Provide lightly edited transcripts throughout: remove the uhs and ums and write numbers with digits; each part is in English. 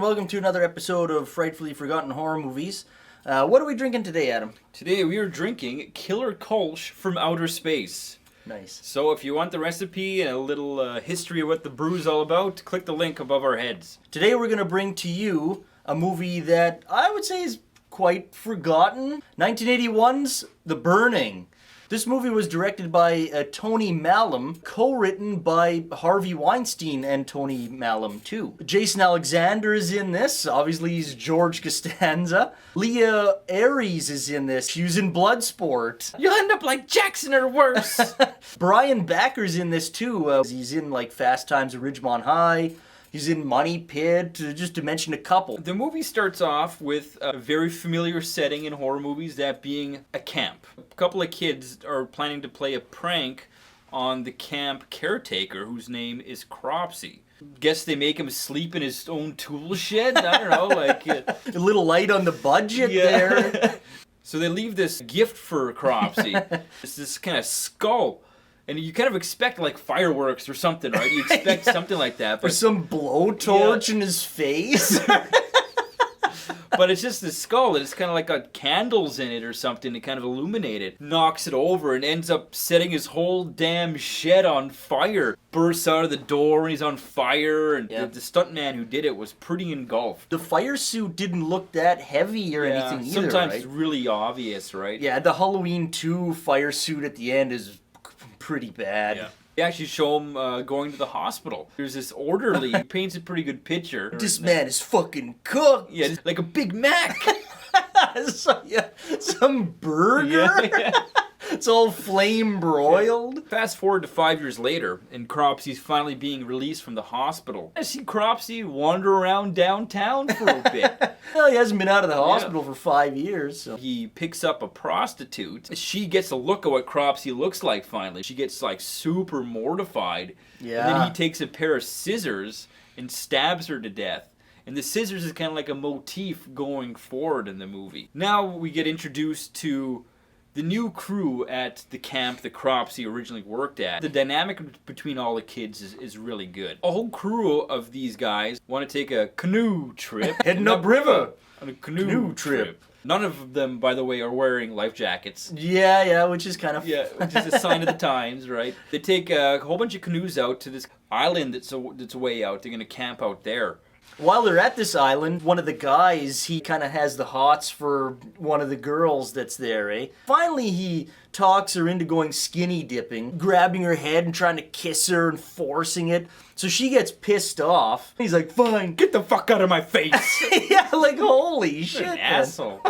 welcome to another episode of Frightfully Forgotten Horror Movies. What are we drinking today, Adam? Today we are drinking Killer Kolsch from Outer Space. Nice. So if you want the recipe and a little history of what the brew is all about, click the link above our heads. Today we're going to bring to you a movie that I would say is quite forgotten. 1981's The Burning. This movie was directed by Tony Malum, co-written by Harvey Weinstein and Tony Malum too. Jason Alexander is in this. Obviously he's George Costanza. Leah Aries is in this. She was in Bloodsport. You'll end up like Jackson or worse. Brian Backer's in this too. He's in like Fast Times at Ridgemont High. He's in Money Pit, just to mention a couple. The movie starts off with a very familiar setting in horror movies, that being a camp. A couple of kids are planning to play a prank on the camp caretaker, whose name is Cropsy. Guess they make him sleep in his own tool shed? I don't know, like... A little light on the budget there. So they leave this gift for Cropsy. It's this kind of skull. And you kind of expect like fireworks or something, right? You expect something like that. Or some blowtorch in his face. But it's just the skull, and it's kind of like got candles in it or something to kind of illuminate it. Knocks it over and ends up setting his whole damn shed on fire. Bursts out of the door and he's on fire, and the stuntman who did it was pretty engulfed. The fire suit didn't look that heavy or anything either, sometimes right? it's really obvious, right? Yeah, the Halloween 2 fire suit at the end is pretty bad. Yeah. They actually show him going to the hospital. There's this orderly who paints a pretty good picture. This man is fucking cooked. Yeah, like a Big Mac. Some burger. Yeah. It's all flame broiled. Fast forward to 5 years later, and Cropsy's finally being released from the hospital. I see Cropsy wander around downtown for a bit. Well, he hasn't been out of the hospital for 5 years. So. He picks up a prostitute. She gets a look at what Cropsy looks like finally. She gets like super mortified. Yeah. And then he takes a pair of scissors and stabs her to death. And the scissors is kind of like a motif going forward in the movie. Now we get introduced to the new crew at the camp that Cropsy originally worked at. The dynamic between all the kids is really good. A whole crew of these guys want to take a canoe trip. Heading upriver. On a canoe trip. None of them, by the way, are wearing life jackets. Yeah, which is kind of... Yeah, which is a sign of the times, right? They take a whole bunch of canoes out to this island that's way out. They're going to camp out there. While they're at this island, one of the guys, he kind of has the hots for one of the girls that's there, eh? Finally, he talks her into going skinny dipping, grabbing her head and trying to kiss her and forcing it. So she gets pissed off. He's like, fine. Get the fuck out of my face! Yeah, like, holy shit, You're an man. asshole.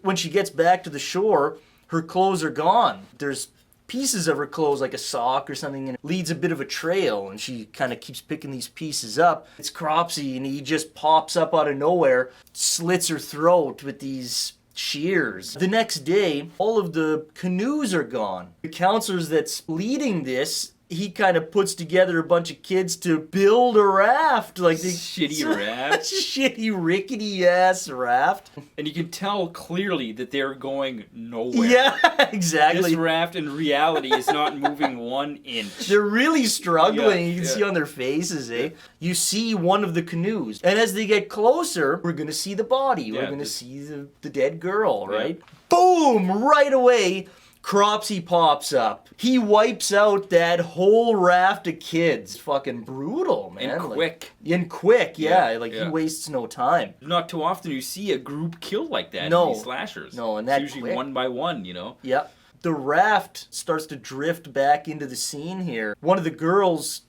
When she gets back to the shore, her clothes are gone. There's pieces of her clothes, like a sock or something, and it leads a bit of a trail, and she kind of keeps picking these pieces up. It's Cropsy, and he just pops up out of nowhere, slits her throat with these shears. The next day, all of the canoes are gone. The counselors that's leading this, he kind of puts together a bunch of kids to build a raft. Like the Shitty raft. Shitty, rickety-ass raft. And you can tell clearly that they're going nowhere. Yeah, exactly. This raft in reality is not moving 1 inch. They're really struggling. Yeah, You can see on their faces, eh? You see one of the canoes. And as they get closer, we're going to see the body. We're going to see the dead girl, right? Boom! Right away, Cropsy pops up. He wipes out that whole raft of kids. Fucking brutal, man. And quick. Quick, yeah. He wastes no time. Not too often you see a group killed like that No. in these slashers. No, and that it's usually quick. 1 by 1, you know? Yep. The raft starts to drift back into the scene here. One of the girls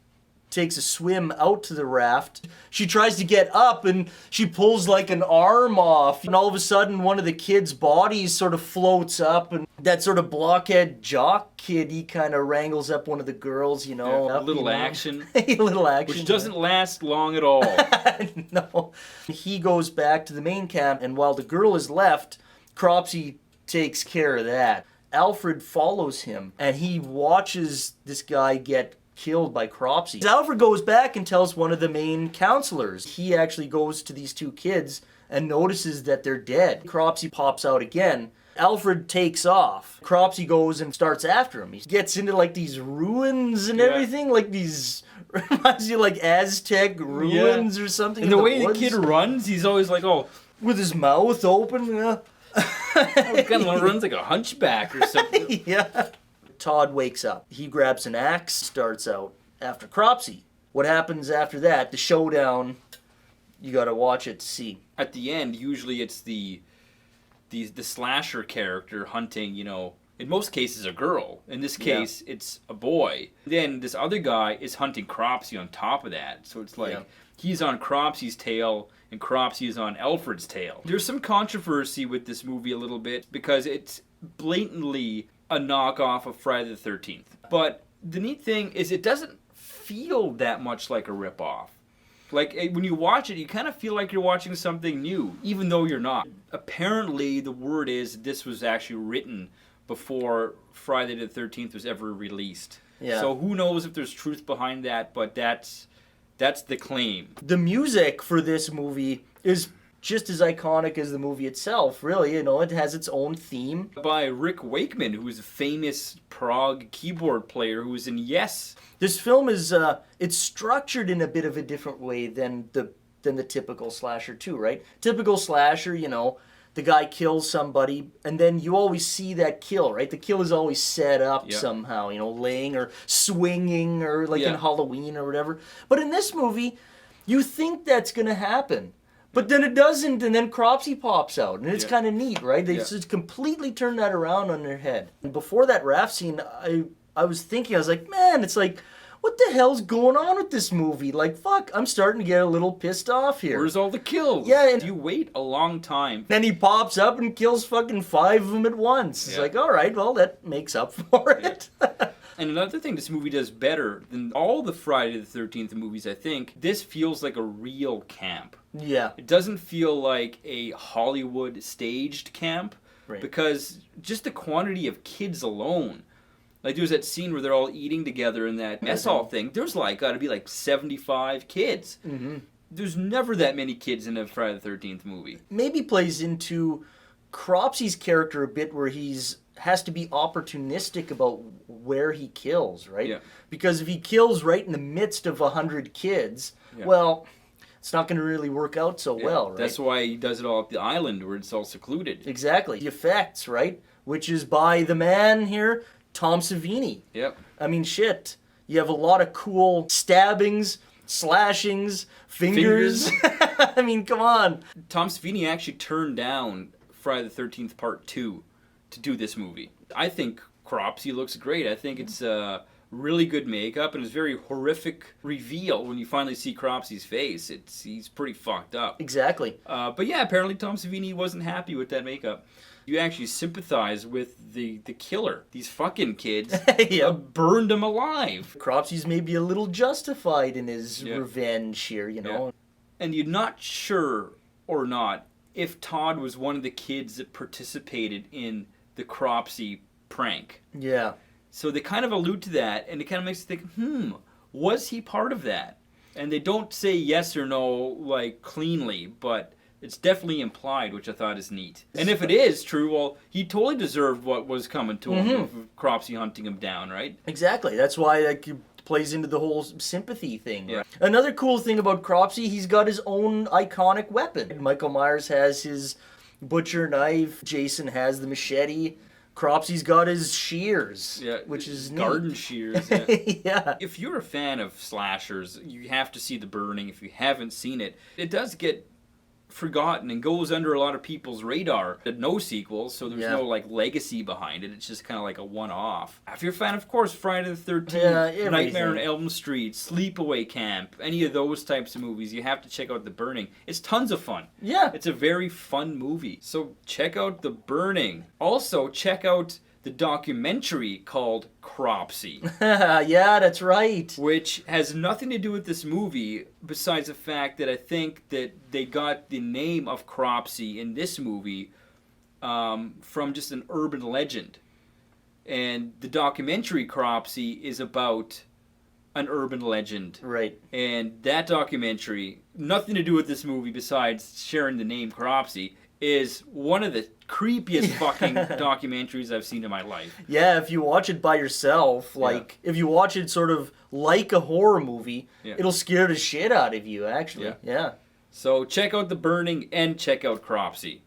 takes a swim out to the raft. She tries to get up and she pulls like an arm off. And all of a sudden one of the kids' bodies sort of floats up, and that sort of blockhead jock kid, he kind of wrangles up one of the girls, you know. A little action. A little action. Which doesn't last long at all. No. He goes back to the main camp, and while the girl is left, Cropsy takes care of that. Alfred follows him, and he watches this guy get killed by Cropsy. Alfred goes back and tells one of the main counselors. He actually goes to these two kids and notices that they're dead. Cropsy pops out again, Alfred takes off. Cropsy goes and starts after him. He gets into like these ruins and Yeah. everything, like these reminds you like Aztec ruins or something. And in the way woods. the kid runs, he's always like, oh, With his mouth open. Yeah. he kind of runs like a hunchback or something. Yeah. Todd wakes up. He grabs an axe, starts out after Cropsy. What happens after that? The showdown. You gotta watch it to see. At the end, usually it's the slasher character hunting, you know, in most cases a girl. In this case, it's a boy. Then this other guy is hunting Cropsy on top of that. So it's like he's on Cropsy's tail and Cropsy is on Alfred's tail. There's some controversy with this movie a little bit because it's blatantly a knockoff of Friday the 13th. But the neat thing is it doesn't feel that much like a ripoff. Like, when you watch it, you kind of feel like you're watching something new, even though you're not. Apparently, the word is this was actually written before Friday the 13th was ever released. Yeah. So who knows if there's truth behind that, but that's the claim. The music for this movie is just as iconic as the movie itself, really. You know, it has its own theme. By Rick Wakeman, who's a famous prog keyboard player who was in Yes. This film is it's structured in a bit of a different way than the typical slasher too, right? Typical slasher, you know, the guy kills somebody and then you always see that kill, right? The kill is always set up somehow, you know, laying or swinging or like in Halloween or whatever. But in this movie, you think that's going to happen. But then it doesn't, and then Cropsy pops out, and it's kind of neat, right? They just completely turn that around on their head. And before that raft scene, I was thinking, I was like, man, it's like, what the hell's going on with this movie? Like, fuck, I'm starting to get a little pissed off here. Where's all the kills? Yeah, and you wait a long time. Then he pops up and kills fucking 5 of them at once. It's like, all right, well, that makes up for it. And another thing this movie does better than all the Friday the 13th movies, I think, this feels like a real camp. Yeah. It doesn't feel like a Hollywood staged camp, because just the quantity of kids alone. Like, there's that scene where they're all eating together in that mess hall thing. There's like, gotta be like 75 kids. Mm-hmm. There's never that many kids in a Friday the 13th movie. Maybe plays into Cropsy's character a bit where has to be opportunistic about where he kills, right? Yeah. Because if he kills right in the midst of 100 kids, well, it's not going to really work out so well, right? That's why he does it all at the island where it's all secluded. Exactly. The effects, right? Which is by the man here, Tom Savini. Yep. I mean, shit. You have a lot of cool stabbings, slashings, fingers. I mean, come on. Tom Savini actually turned down Friday the 13th Part 2 to do this movie. I think Cropsy looks great. I think it's really good makeup and it's very horrific reveal when you finally see Cropsy's face. He's pretty fucked up. Exactly. But yeah, apparently Tom Savini wasn't happy with that makeup. You actually sympathize with the killer. These fucking kids burned him alive. Cropsy's maybe a little justified in his revenge here, you know. And you're not sure or not if Todd was one of the kids that participated in the Cropsy prank. Yeah. So they kind of allude to that, and it kind of makes you think, was he part of that? And they don't say yes or no, like, cleanly, but it's definitely implied, which I thought is neat. And if it is true, well, he totally deserved what was coming to him of Cropsy hunting him down, right? Exactly. That's why it plays into the whole sympathy thing. Yeah. Another cool thing about Cropsy, he's got his own iconic weapon. Michael Myers has his butcher knife. Jason has the machete. Cropsy's got his shears, which is garden neat. shears. Yeah. If you're a fan of slashers, you have to see The Burning. If you haven't seen it, it does get forgotten and goes under a lot of people's radar. No sequels, so there's no like legacy behind it. It's just kind of like a one-off. If you're a fan, of course, Friday the 13th, Nightmare on Elm Street, Sleepaway Camp, any of those types of movies, you have to check out The Burning. It's tons of fun. Yeah. It's a very fun movie. So check out The Burning. Also, check out the documentary called Cropsy. Yeah, that's right. Which has nothing to do with this movie, besides the fact that I think that they got the name of Cropsy in this movie from just an urban legend. And the documentary Cropsy is about an urban legend. Right. And that documentary, nothing to do with this movie besides sharing the name Cropsy, is one of the creepiest fucking documentaries I've seen in my life. Yeah, if you watch it by yourself, like, if you watch it sort of like a horror movie, it'll scare the shit out of you, actually. Yeah. So check out The Burning and check out Cropsy.